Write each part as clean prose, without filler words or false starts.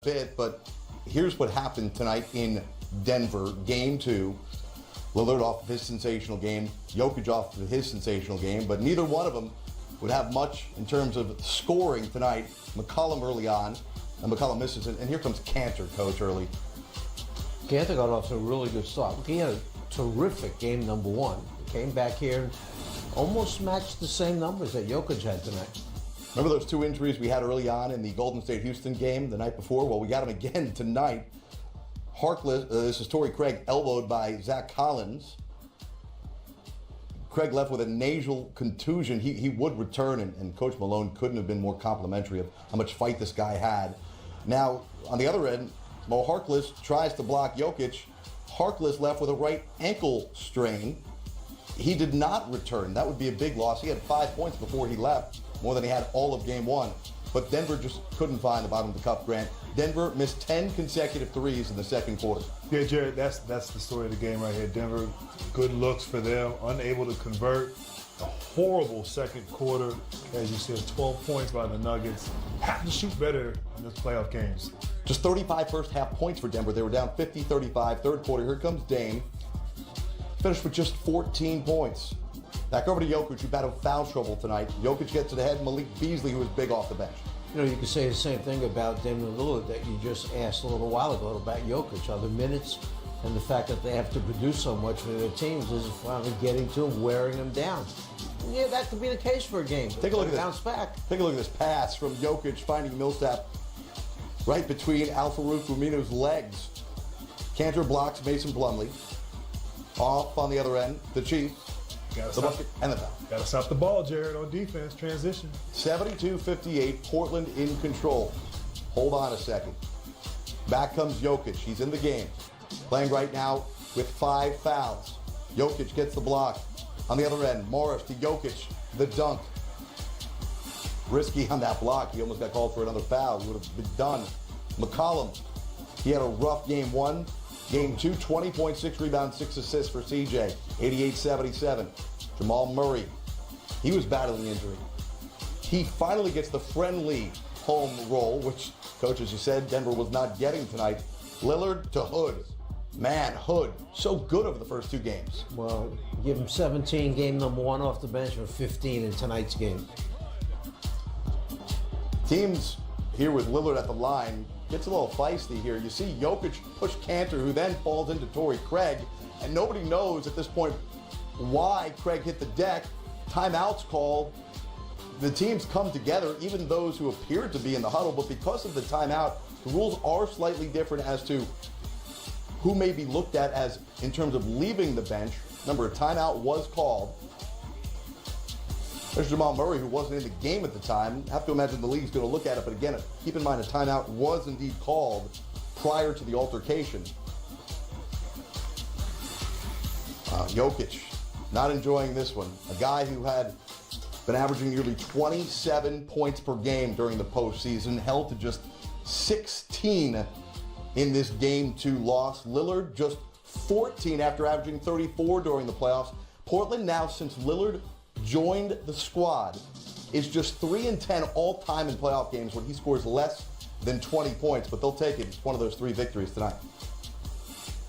bit, but here's what happened tonight in Denver, game 2. Lillard off of his sensational game, Jokic off of his sensational game, but neither one of them would have much in terms of scoring tonight. McCollum early on, and McCollum misses it, and here comes Cantor, coach, early. Cantor got off to a really good start. He had a terrific game number 1. He came back here and almost matched the same numbers that Jokic had tonight. Remember those 2 injuries we had early on in the Golden State-Houston game the night before? Well, we got them again tonight. Harkless, this is Torrey Craig, elbowed by Zach Collins. Craig left with a nasal contusion. He would return, and Coach Malone couldn't have been more complimentary of how much fight this guy had. Now, on the other end, Mo Harkless tries to block Jokic. Harkless left with a right ankle strain. He did not return. That would be a big loss. He had 5 points before he left, more than he had all of game 1. But Denver just couldn't find the bottom of the cup, Grant. Denver missed 10 consecutive threes in the second quarter. Yeah, Jared, that's the story of the game right here. Denver, good looks for them, unable to convert. A horrible second quarter. As you said, 12 points by the Nuggets. Have to shoot better in this playoff games. Just 35 first half points for Denver. They were down 50-35. Third quarter, here comes Dame. Finished with just 14 points. Back over to Jokic, who battled foul trouble tonight. Jokic gets it ahead. Malik Beasley, who was big off the bench. You know, you could say the same thing about Damian Lillard that you just asked a little while ago about Jokic. Are the minutes and the fact that they have to produce so much for their teams is finally getting to them, wearing them down. Yeah, that could be the case for a game. Take a look at this. Bounce back. Take a look at this pass from Jokic finding Millsap right between Al-Farouq Amino's legs. Cantor blocks Mason Plumlee. Off on the other end, the Chiefs. The bucket and the foul. Gotta stop the ball, Jared, on defense, transition. 72-58, Portland in control. Hold on a second. Back comes Jokic. He's in the game. Playing right now with 5 fouls. Jokic gets the block. On the other end, Morris to Jokic, the dunk. Risky on that block. He almost got called for another foul. He would have been done. McCollum, he had a rough game 1. Game 2, 20.6 rebounds, 6 assists for CJ, 88-77. Jamal Murray, he was battling injury. He finally gets the friendly home roll, which, Coach, as you said, Denver was not getting tonight. Lillard to Hood. Man, Hood, so good over the first 2 games. Well, give him 17 game number 1 off the bench and 15 in tonight's game. Teams here with Lillard at the line gets a little feisty here. You see Jokic push Cantor, who then falls into Torrey Craig, and nobody knows at this point why Craig hit the deck. Timeouts called. The teams come together, even those who appeared to be in the huddle, but because of the timeout, the rules are slightly different as to who may be looked at as in terms of leaving the bench. Remember, a timeout was called. There's Jamal Murray, who wasn't in the game at the time. Have to imagine the league's going to look at it, but again, keep in mind a timeout was indeed called prior to the altercation. Jokic, not enjoying this one. A guy who had been averaging nearly 27 points per game during the postseason, held to just 16 in this Game 2 loss. Lillard just 14 after averaging 34 during the playoffs. Portland now, since Lillard joined the squad, is just 3-10 all-time in playoff games when he scores less than 20 points, but they'll take it. It's one of those 3 victories tonight.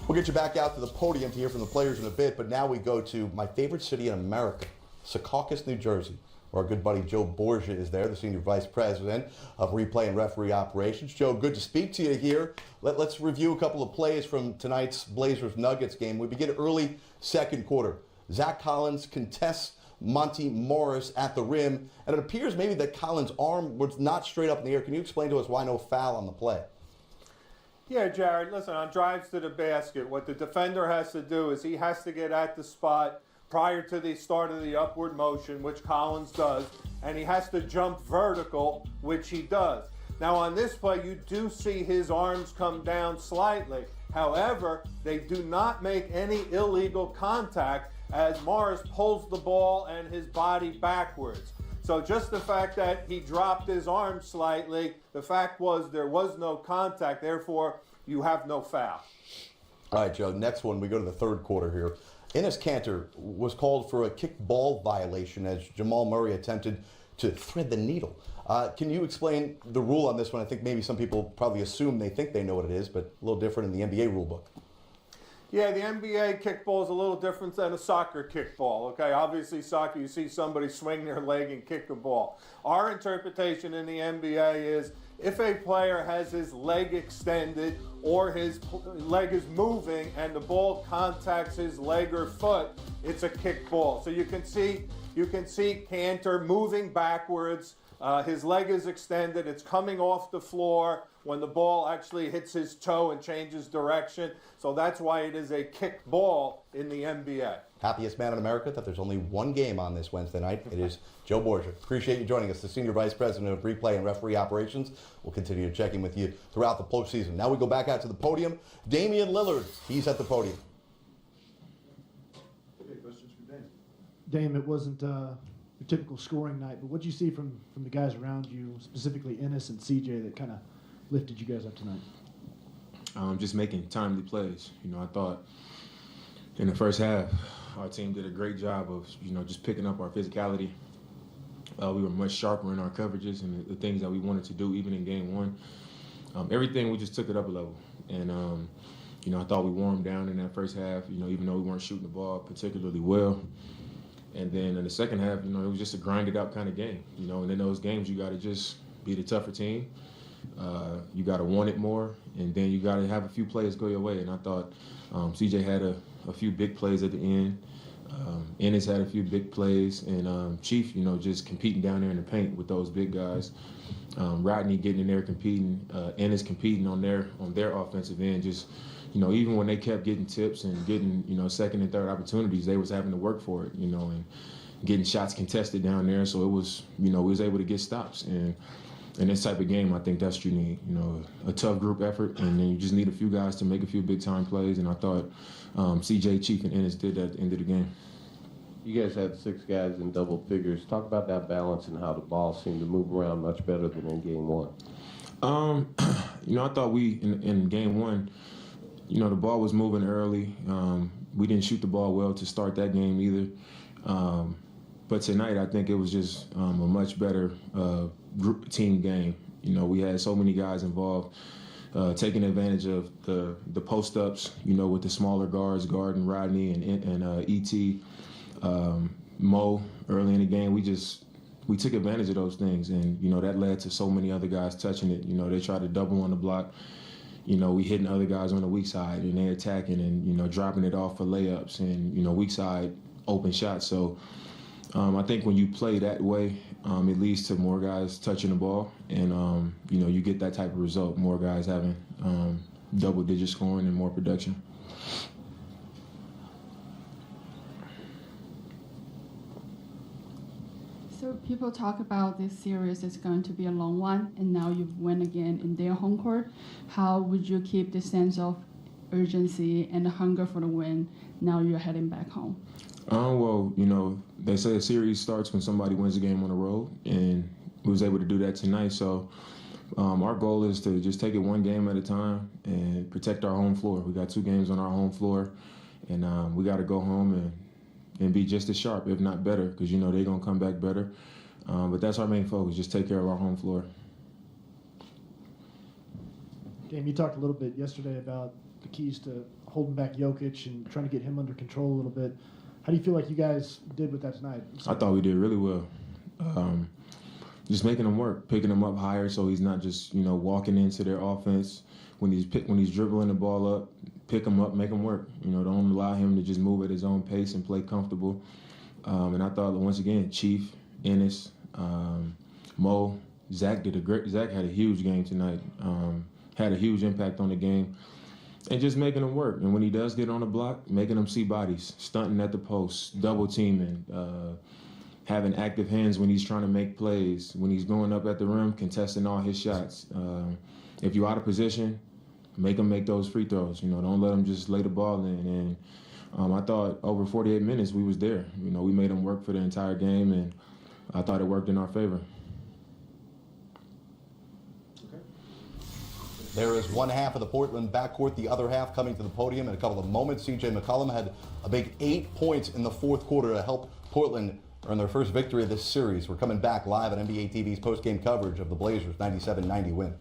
We'll get you back out to the podium to hear from the players in a bit, but now we go to my favorite city in America, Secaucus, New Jersey, where our good buddy Joe Borgia is there, the Senior Vice President of Replay and Referee Operations. Joe, good to speak to you here. Let's review a couple of plays from tonight's Blazers-Nuggets game. We begin early second quarter. Zach Collins contests Monty Morris at the rim, and it appears maybe that Collins' arm was not straight up in the air. Can you explain to us why no foul on the play? Yeah, Jared, listen, on drives to the basket, what the defender has to do is he has to get at the spot prior to the start of the upward motion, which Collins does, and he has to jump vertical, which he does. Now, on this play, you do see his arms come down slightly. However, they do not make any illegal contact as Morris pulls the ball and his body backwards. So just the fact that he dropped his arm slightly, the fact was there was no contact, therefore you have no foul. All right, Joe, next one, we go to the third quarter here. Enes Kanter was called for a kick ball violation as Jamal Murray attempted to thread the needle. Can you explain the rule on this one? I think maybe some people probably assume they think they know what it is, but a little different in the NBA rule book. Yeah, the NBA kickball is a little different than a soccer kickball. Okay, obviously soccer, you see somebody swing their leg and kick a ball. Our interpretation in the NBA is if a player has his leg extended or his leg is moving and the ball contacts his leg or foot, it's a kickball. So you can see Cantor moving backwards. His leg is extended. It's coming off the floor when the ball actually hits his toe and changes direction. So that's why it is a kick ball in the NBA. Happiest man in America that there's only one game on this Wednesday night. It is Joe Borgia. Appreciate you joining us, the Senior Vice President of Replay and Referee Operations. We'll continue to check in with you throughout the postseason. Now we go back out to the podium. Damian Lillard, he's at the podium. Okay, questions for Dame. Dame, it wasn't your typical scoring night, but what did you see from the guys around you, specifically Ennis and CJ, that kind of lifted you guys up tonight? Just making timely plays. I thought in the first half, our team did a great job of, just picking up our physicality. We were much sharper in our coverages and the things that we wanted to do, even in game one. Everything, we just took it up a level. And, I thought we warmed down in that first half, even though we weren't shooting the ball particularly well. And then in the second half, it was just a grinded out kind of game, and in those games, you got to just be the tougher team. You got to want it more, and then you got to have a few plays go your way. And I thought CJ had a few big plays at the end. Ennis had a few big plays, and Chief, just competing down there in the paint with those big guys. Rodney getting in there competing, Ennis competing on their offensive end. Just, even when they kept getting tips and getting, second and third opportunities, they was having to work for it, and getting shots contested down there. So it was, we was able to get stops. And in this type of game, I think that's what you need, a tough group effort, and then you just need a few guys to make a few big-time plays, and I thought CJ, Chief, and Ennis did that at the end of the game. You guys had 6 guys in double figures. Talk about that balance and how the ball seemed to move around much better than in game one. I thought we, in game one, the ball was moving early. We didn't shoot the ball well to start that game either. But tonight, I think it was just a much better group team game. We had so many guys involved, taking advantage of the post-ups, with the smaller guards guarding Rodney and E.T., Mo early in the game. We took advantage of those things, and, that led to so many other guys touching it. They tried to double on the block. We hitting other guys on the weak side, and they attacking and, dropping it off for layups and, weak side open shots. So I think when you play that way, it leads to more guys touching the ball, and, you get that type of result, more guys having double-digit scoring and more production. So people talk about this series is going to be a long one, and now you've won again in their home court. How would you keep the sense of urgency and the hunger for the win now you're heading back home? Well, they say a series starts when somebody wins a game on the road, and we was able to do that tonight. So our goal is to just take it one game at a time and protect our home floor. We got 2 games on our home floor, and we got to go home and be just as sharp, if not better, because, they're going to come back better. But that's our main focus, just take care of our home floor. Dame, you talked a little bit yesterday about the keys to holding back Jokic and trying to get him under control a little bit. How do you feel like you guys did with that tonight? I thought we did really well. Just making him work, picking him up higher so he's not just, walking into their offense. When he's dribbling the ball up, pick him up, make him work. Don't allow him to just move at his own pace and play comfortable. And I thought, once again, Chief, Ennis, Mo, Zach had a huge game tonight. Had a huge impact on the game. And just making him work. And when he does get on the block, making him see bodies, stunting at the post, double teaming, having active hands when he's trying to make plays, when he's going up at the rim, contesting all his shots. If you're out of position, make him make those free throws. Don't let him just lay the ball in. And I thought over 48 minutes we was there. We made him work for the entire game, and I thought it worked in our favor. There is one half of the Portland backcourt, the other half coming to the podium in a couple of moments. C.J. McCollum had a big 8 points in the fourth quarter to help Portland earn their first victory of this series. We're coming back live on NBA TV's post-game coverage of the Blazers' 97-90 win.